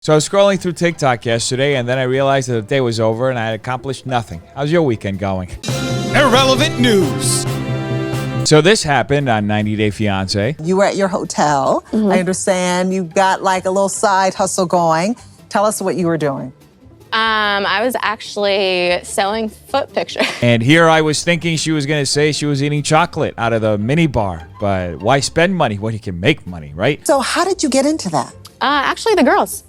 So I was scrolling through TikTok yesterday, and then I realized that the day was over and I had accomplished nothing. How's your weekend going? Irrelevant news. So this happened on 90 Day Fiance. You were at your hotel. I understand you got like a little side hustle going. Tell us what you were doing. I was actually selling foot pictures. And here I was thinking she was going to say she was eating chocolate out of the mini bar. But why spend money when you can make money, right? So how did you get into that? Actually, the girls.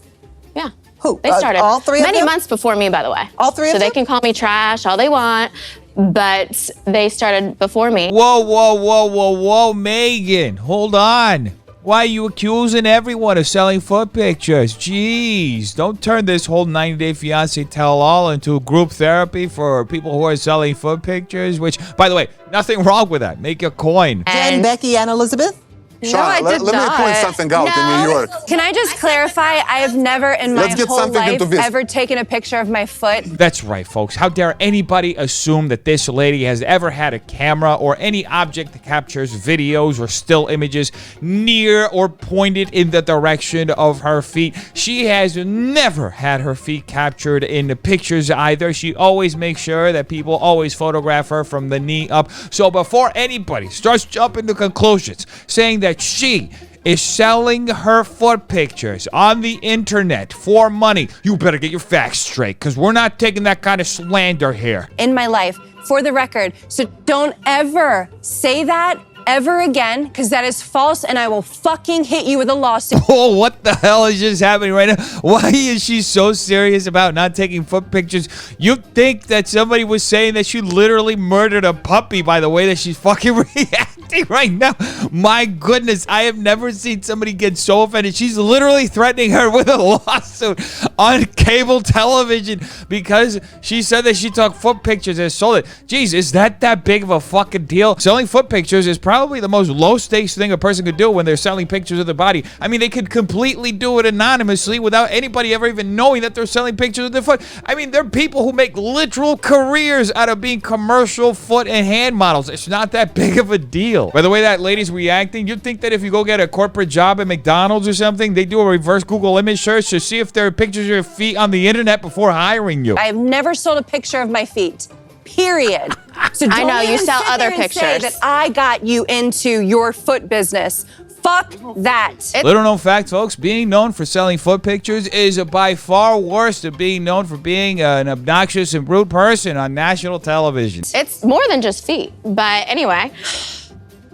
Yeah. Who? They started. All three of Many them? months before me, by the way. All three of So them? they can call me trash all they want, but they started before me. Whoa, Megan. Hold on. Why are you accusing everyone of selling foot pictures? Jeez, don't turn this whole 90 Day Fiance tell-all into group therapy for people who are selling foot pictures, which, by the way, nothing wrong with that. Make a coin. Jen, Becky, and Elizabeth? Shauna, let me point something out in New York. Can I just clarify? I have never in my whole life ever taken a picture of my foot. That's right, folks. How dare anybody assume that this lady has ever had a camera or any object that captures videos or still images near or pointed in the direction of her feet? She has never had her feet captured in the pictures either. She always makes sure that people always photograph her from the knee up. So before anybody starts jumping to conclusions saying that she is selling her foot pictures on the internet for money, you better get your facts straight, because we're not taking that kind of slander here. In my life, for the record. So don't ever say that ever again, because that is false, and I will fucking hit you with a lawsuit. Oh, what the hell is just happening right now? Why is she so serious about not taking foot pictures? You'd think that somebody was saying that she literally murdered a puppy by the way that she's fucking reacting right now. My goodness, I have never seen somebody get so offended. She's literally threatening her with a lawsuit on cable television because she said that she took foot pictures and sold it. Jeez, is that big of a fucking deal? Selling foot pictures is probably the most low-stakes thing a person could do when they're selling pictures of their body. I mean, they could completely do it anonymously without anybody ever even knowing that they're selling pictures of their foot. I mean, there are people who make literal careers out of being commercial foot and hand models. It's not that big of a deal. By the way that lady's reacting, you'd think that if you go get a corporate job at McDonald's or something, they do a reverse Google image search to see if there are pictures of your feet on the internet before hiring you. I have never sold a picture of my feet. Period. So don't I know, you even sell sit there other and say pictures. that I got you into your foot business. Fuck that. Little known fact, folks, being known for selling foot pictures is by far worse than being known for being an obnoxious and rude person on national television. It's more than just feet. But anyway,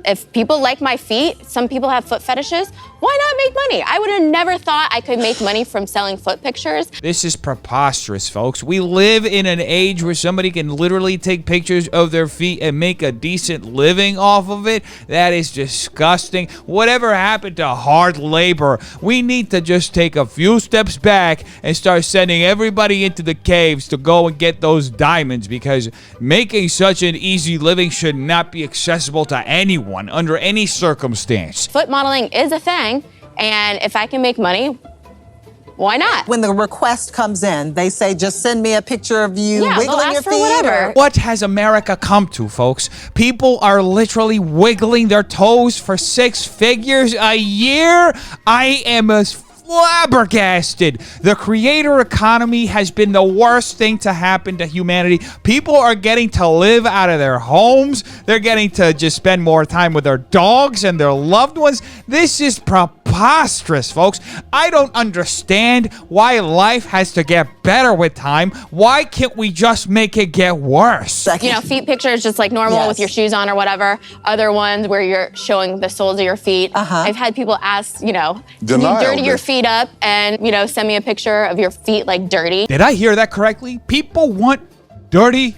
if people like my feet, some people have foot fetishes, why not make money? I would have never thought I could make money from selling foot pictures. This is preposterous, folks. We live in an age where somebody can literally take pictures of their feet and make a decent living off of it. That is disgusting. Whatever happened to hard labor? We need to just take a few steps back and start sending everybody into the caves to go and get those diamonds, because making such an easy living should not be accessible to anyone under any circumstance. Foot modeling is a thing, and if I can make money, why not? When the request comes in, they say, just send me a picture of you Yeah, they'll wiggling ask your for feet. whatever. Or What has America come to, folks? People are literally wiggling their toes for 6 figures a year? I am as flabbergasted. The creator economy has been the worst thing to happen to humanity. People are getting to live out of their homes. They're getting to just spend more time with their dogs and their loved ones. This is preposterous, folks. I don't understand why life has to get better with time. Why can't we just make it get worse? You know, feet pictures just like normal Yes. with your shoes on or whatever. Other ones where you're showing the soles of your feet. I've had people ask, you know, can you dirty your feet up and, you know, send me a picture of your feet like dirty? Did I hear that correctly? People want dirty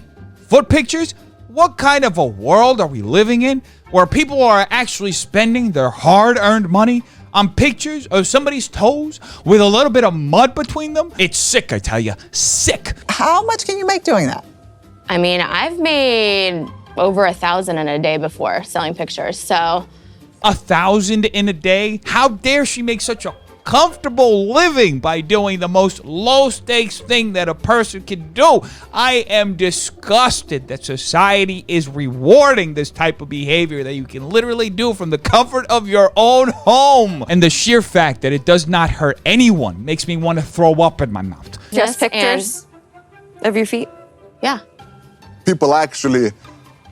foot pictures? What kind of a world are we living in where people are actually spending their hard-earned money on pictures of somebody's toes with a little bit of mud between them? It's sick, I tell you. Sick. how much can you make doing that? I mean, I've made over 1,000 in a day before selling pictures, so. 1,000 in a day? How dare she make such a comfortable living by doing the most low-stakes thing that a person can do. I am disgusted that society is rewarding this type of behavior that you can literally do from the comfort of your own home. And the sheer fact that it does not hurt anyone makes me want to throw up in my mouth. Just pictures of your feet? Yeah. People actually,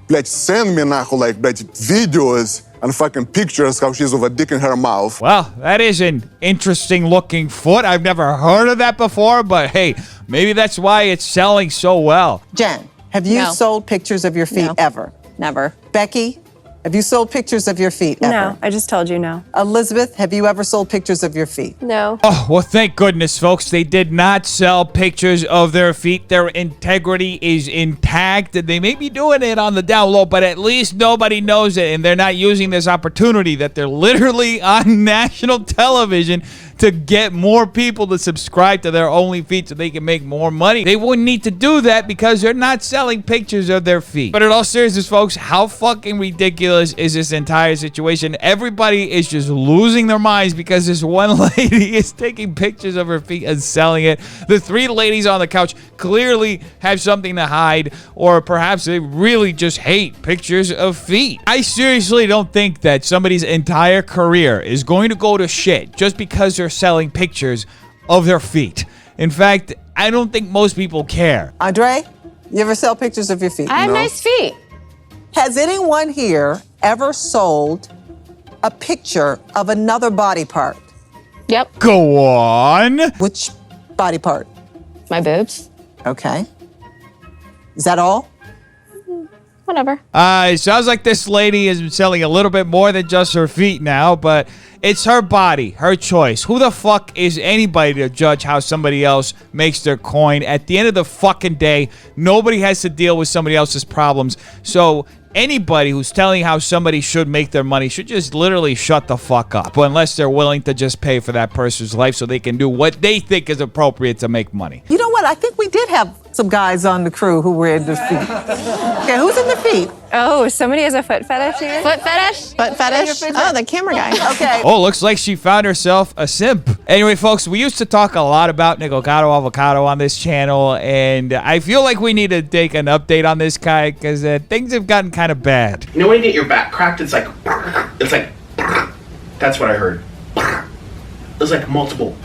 блядь, send me нахуй, like, блядь, videos and fucking pictures how she's with a dick in her mouth. Well, that is an interesting looking foot. I've never heard of that before, but hey, maybe that's why it's selling so well. Jen, have you No. sold pictures of your feet No. ever? Never. Becky, have you sold pictures of your feet ever? No, I just told you no. Elizabeth, have you ever sold pictures of your feet? No. Oh, well, thank goodness, folks. They did not sell pictures of their feet. Their integrity is intact. They may be doing it on the down low, but at least nobody knows it, and they're not using this opportunity that they're literally on national television to get more people to subscribe to their OnlyFeet so they can make more money. They wouldn't need to do that because they're not selling pictures of their feet. But in all seriousness, folks, how fucking ridiculous is this entire situation? Everybody is just losing their minds because this one lady is taking pictures of her feet and selling it. The three ladies on the couch clearly have something to hide, or perhaps they really just hate pictures of feet. I seriously don't think that somebody's entire career is going to go to shit just because they're selling pictures of their feet. In fact, I don't think most people care. Andre, you ever sell pictures of your feet? I have nice feet. Has anyone here ever sold a picture of another body part? Yep. Go on. Which body part? My boobs. Okay. Is that all? Whatever. It sounds like this lady is selling a little bit more than just her feet now, but it's her body, her choice. Who the fuck is anybody to judge how somebody else makes their coin? At the end of the fucking day, nobody has to deal with somebody else's problems. So anybody who's telling how somebody should make their money should just literally shut the fuck up. But unless they're willing to just pay for that person's life so they can do what they think is appropriate to make money. You know what? I think we did have some guys on the crew who were in the feet. Okay, who's in the feet? Oh, somebody has a foot fetish here? Foot fetish? Butt fetish? Oh, the camera guy. Okay. Oh, looks like she found herself a simp. Anyway, folks, we used to talk a lot about Nicocado Avocado on this channel, and I feel like we need to take an update on this guy because things have gotten kind of bad. You know when you get your back cracked, it's like, that's what I heard. It's like multiple,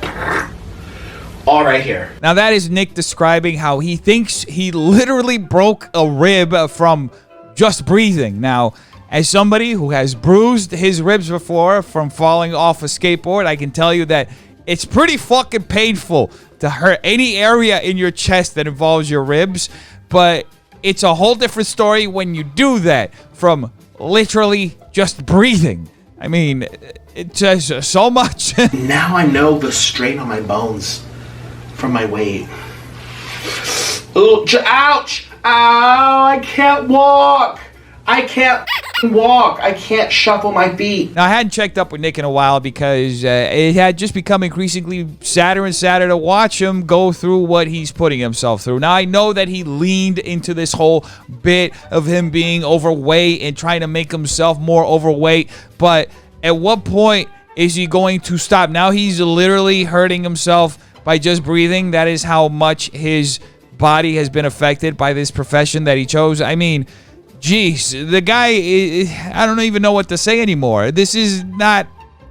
all right here. Now, that is Nick describing how he thinks he literally broke a rib from just breathing. Now, as somebody who has bruised his ribs before from falling off a skateboard, I can tell you that it's pretty fucking painful to hurt any area in your chest that involves your ribs, but it's a whole different story when you do that from literally just breathing. I mean, it says so much. Now I know the strain on my bones from my weight. Ooh, ouch! Ow, I can't walk! I can't walk. I can't shuffle my feet. Now, I hadn't checked up with Nick in a while because it had just become increasingly sadder and sadder to watch him go through what he's putting himself through. Now, I know that he leaned into this whole bit of him being overweight and trying to make himself more overweight, but at what point is he going to stop? Now he's literally hurting himself by just breathing. That is how much his body has been affected by this profession that he chose. I mean, geez, the guy, I don't even know what to say anymore. This is not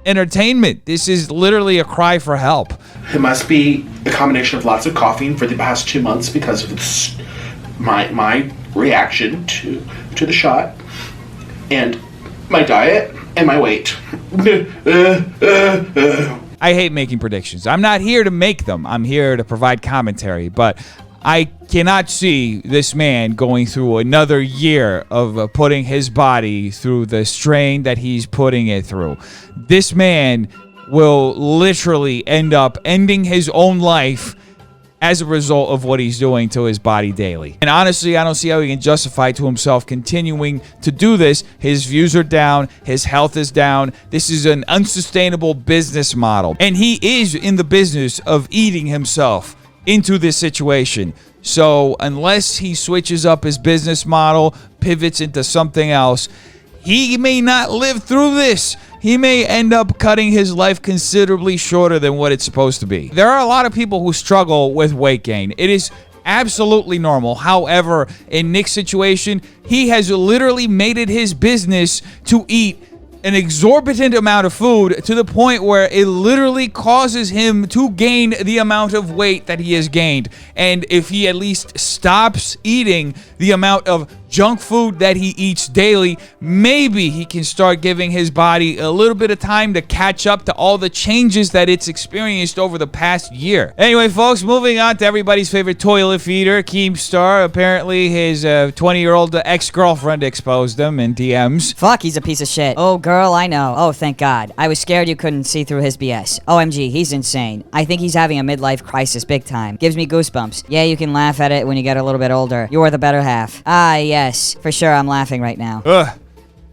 entertainment. This is literally a cry for help. It must be a combination of lots of coughing for the past 2 months because of this, my reaction to the shot, and my diet and my weight. I hate making predictions. I'm not here to make them. I'm here to provide commentary, but I cannot see this man going through another year of putting his body through the strain that he's putting it through. This man will literally end up ending his own life as a result of what he's doing to his body daily. And honestly, I don't see how he can justify to himself continuing to do this. His views are down. His health is down. This is an unsustainable business model. And he is in the business of eating himself into this situation. So unless he switches up his business model, pivots into something else, he may not live through this. he may end up cutting his life considerably shorter than what it's supposed to be. There are a lot of people who struggle with weight gain. It is absolutely normal. However, in Nick's situation, he has literally made it his business to eat an exorbitant amount of food to the point where it literally causes him to gain the amount of weight that he has gained. And if he at least stops eating the amount of junk food that he eats daily, maybe he can start giving his body a little bit of time to catch up to all the changes that it's experienced over the past year. Anyway, folks, moving on to everybody's favorite toilet feeder, Keemstar. Apparently, his 20-year-old ex-girlfriend exposed him in DMs. Fuck, he's a piece of shit. Oh, girl, I know. Oh, thank God. I was scared you couldn't see through his BS. OMG, he's insane. I think he's having a midlife crisis big time. Gives me goosebumps. Yeah, you can laugh at it when you get a little bit older. You're the better half. Ah, yes. For sure, I'm laughing right now. Ugh.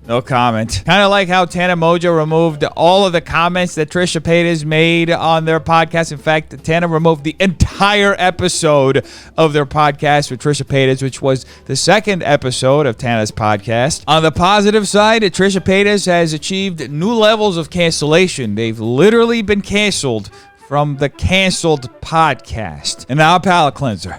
No comment. Kind of like how Tana Mongeau removed all of the comments that Trisha Paytas made on their podcast. In fact, Tana removed the entire episode of their podcast with Trisha Paytas, which was the second episode of Tana's podcast. On the positive side, Trisha Paytas has achieved new levels of cancellation. They've literally been canceled from the canceled podcast. And now a palate cleanser.